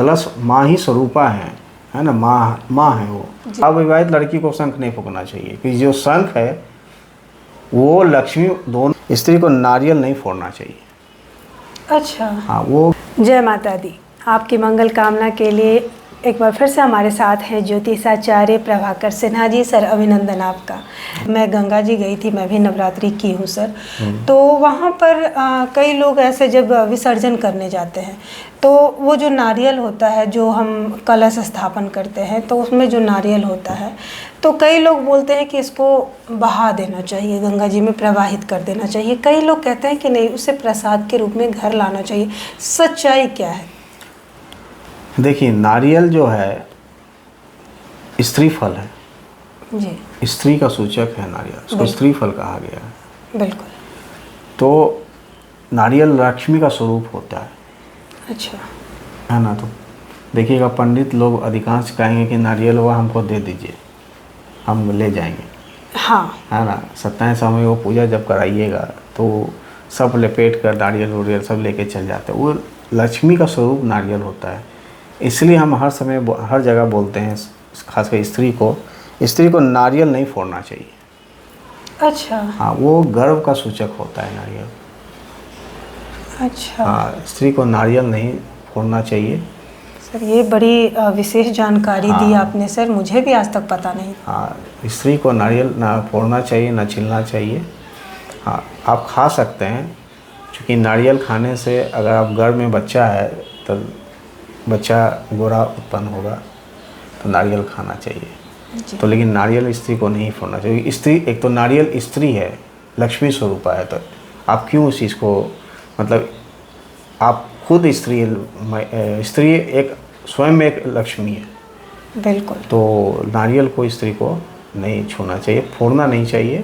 कलश माँ ही स्वरूपा है ना, माँ है वो। अविवाहित लड़की को शंख नहीं फूकना चाहिए, क्योंकि जो शंख है वो लक्ष्मी, दोनों स्त्री को नारियल नहीं फोड़ना चाहिए। अच्छा, हाँ वो। जय माता दी। आपकी मंगल कामना के लिए एक बार फिर से हमारे साथ हैं ज्योतिषाचार्य प्रभाकर सिन्हा जी। सर अभिनंदन आपका। मैं गंगा जी गई थी, मैं भी नवरात्रि की हूँ सर। तो वहाँ पर कई लोग ऐसे जब विसर्जन करने जाते हैं तो वो जो नारियल होता है, जो हम कलश स्थापन करते हैं, तो उसमें जो नारियल होता है, तो कई लोग बोलते हैं कि इसको बहा देना चाहिए, गंगा जी में प्रवाहित कर देना चाहिए। कई लोग कहते हैं कि नहीं, उसे प्रसाद के रूप में घर लाना चाहिए। सच्चाई क्या है? देखिए, नारियल जो है स्त्री फल है जी, स्त्री का सूचक है नारियल, उसको स्त्री फल कहा गया है। बिल्कुल। तो नारियल लक्ष्मी का स्वरूप होता है। अच्छा, है ना। तो देखिएगा, पंडित लोग अधिकांश कहेंगे कि नारियल हुआ हमको दे दीजिए, हम ले जाएंगे। हाँ, है ना। सत्यानारायण स्वामी को पूजा जब कराइएगा तो सब लपेट कर नारियल उरियल सब लेके चल जाते हैं। वो लक्ष्मी का स्वरूप नारियल होता है। इसलिए हम हर समय हर जगह बोलते हैं, खासकर स्त्री को नारियल नहीं फोड़ना चाहिए। अच्छा। हाँ, वो गर्व का सूचक होता है नारियल। अच्छा। हाँ, स्त्री को नारियल नहीं फोड़ना चाहिए। सर, ये बड़ी विशेष जानकारी दी हाँ। आपने सर, मुझे भी आज तक पता नहीं। हाँ, स्त्री को नारियल ना फोड़ना चाहिए, ना छीलना चाहिए। हाँ, आप खा सकते हैं, क्योंकि नारियल खाने से अगर आप गर्भ में बच्चा है तो बच्चा गोरा उत्पन्न होगा, तो नारियल खाना चाहिए। तो लेकिन नारियल स्त्री को नहीं फोड़ना चाहिए। स्त्री, एक तो नारियल स्त्री है, लक्ष्मी स्वरूपा है, तो आप क्यों उस चीज़ को, मतलब आप खुद स्त्री एक स्वयं में एक लक्ष्मी है। बिल्कुल। तो नारियल को स्त्री को नहीं छूना चाहिए, फोड़ना नहीं चाहिए।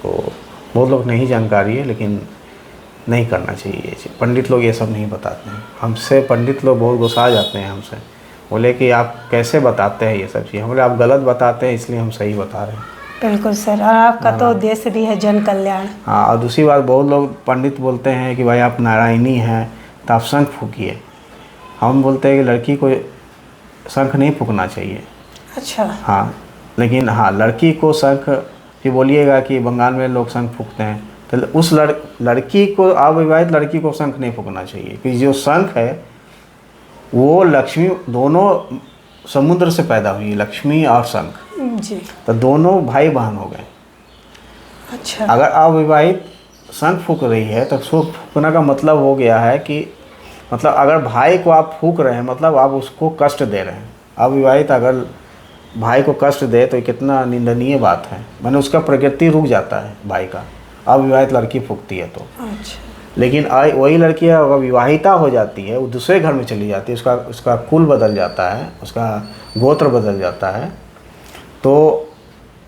तो बहुत लोग नहीं जानकारी है, लेकिन नहीं करना चाहिए ये चीज़। पंडित लोग ये सब नहीं बताते हैं हमसे। पंडित लोग बहुत गुस्सा जाते हैं हमसे, बोले कि आप कैसे बताते हैं ये सब चीज़। हम बोले आप गलत बताते हैं, इसलिए हम सही बता रहे हैं। बिल्कुल सर, और आपका तो उद्देश्य भी है जन कल्याण। हाँ, और दूसरी बात, बहुत लोग पंडित बोलते हैं कि भाई आप नारायणी हैं तो आप शंख फूकिए। हम बोलते हैं कि लड़की को शंख नहीं फूकना चाहिए। अच्छा। हाँ, लेकिन हाँ, लड़की को शंख, कि बोलिएगा कि बंगाल में लोग शंख फूकते हैं, तो उस लड़की को, अविवाहित लड़की को शंख नहीं फूकना चाहिए, क्योंकि जो शंख है वो लक्ष्मी, दोनों समुद्र से पैदा हुई, लक्ष्मी और शंख। जी। तो दोनों भाई बहन हो गए। अच्छा। अगर अविवाहित शंख फूक रही है तो फूकना का मतलब हो गया है कि, मतलब अगर भाई को आप फूक रहे हैं, मतलब आप उसको कष्ट दे रहे हैं। अविवाहित अगर भाई को कष्ट दे तो कितना निंदनीय बात है। मैंने उसका प्रकृति रुक जाता है भाई का, अविवाहित लड़की फूकती है तो। अच्छा। लेकिन वही लड़की अगर विवाहिता हो जाती है, वो दूसरे घर में चली जाती है, उसका कुल बदल जाता है, उसका गोत्र बदल जाता है, तो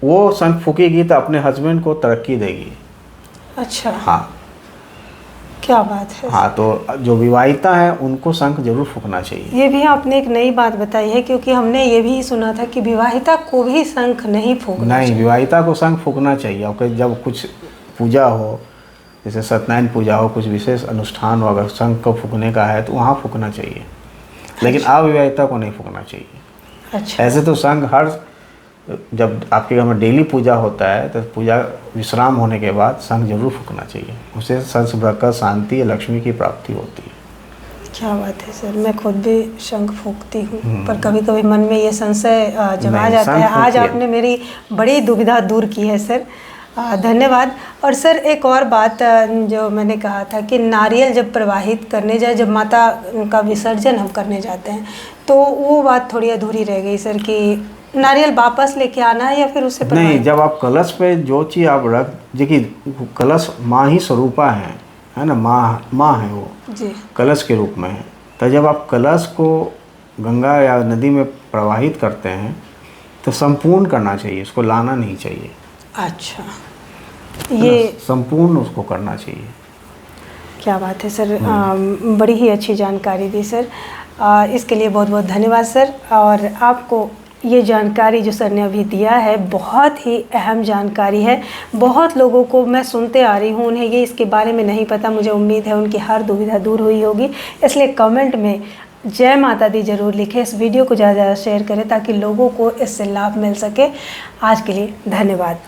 वो शंख फूकेगी तो अपने हस्बैंड को तरक्की देगी। अच्छा। हाँ, क्या बात है। हाँ, तो जो विवाहिता है उनको शंख जरूर फूकना चाहिए। ये भी आपने एक नई बात बताई है, क्योंकि हमने ये भी सुना था कि विवाहिता को भी शंख नहीं फूकना नहीं, चाहिए। विवाहिता को शंख फूकना चाहिए। और जब कुछ पूजा हो, जैसे सत्यनारायण पूजा हो, कुछ विशेष अनुष्ठान हो, अगर शंख को फूकने का है तो वहाँ फूकना चाहिए, लेकिन अविवाहिता को नहीं फूकना चाहिए। अच्छा। ऐसे तो शंख हर, जब आपके घर में डेली पूजा होता है तो पूजा विश्राम होने के बाद शंख जरूर फूकना चाहिए। उससे संस बरकत, शांति या लक्ष्मी की प्राप्ति होती है। क्या बात है सर, मैं खुद भी शंख फूकती हूँ, पर कभी कभी मन में ये संशय जमा जाता है। आज आपने मेरी बड़ी दुविधा दूर की है सर, धन्यवाद। और सर, एक और बात जो मैंने कहा था कि नारियल जब प्रवाहित करने जाए, जब माता का विसर्जन हम करने जाते हैं, तो वो बात थोड़ी अधूरी रह गई सर, कि नारियल वापस लेके आना है या फिर उसे नहीं, जब आप कलश पे जो चीज़ आप रख, देखिए कलश माँ ही स्वरूपा है ना, माँ है वो। जी। कलश के रूप में है। तो जब आप कलश को गंगा या नदी में प्रवाहित करते हैं तो संपूर्ण करना चाहिए, उसको लाना नहीं चाहिए। अच्छा, ये संपूर्ण उसको करना चाहिए। क्या बात है सर, बड़ी ही अच्छी जानकारी दी सर। इसके लिए बहुत बहुत धन्यवाद सर। और आपको ये जानकारी जो सर ने अभी दिया है, बहुत ही अहम जानकारी है। बहुत लोगों को मैं सुनते आ रही हूँ, उन्हें ये इसके बारे में नहीं पता। मुझे उम्मीद है उनकी हर दुविधा दूर हुई होगी। इसलिए कमेंट में जय माता दी ज़रूर लिखें, इस वीडियो को ज़्यादा ज़्यादा शेयर करें ताकि लोगों को इससे लाभ मिल सके। आज के लिए धन्यवाद।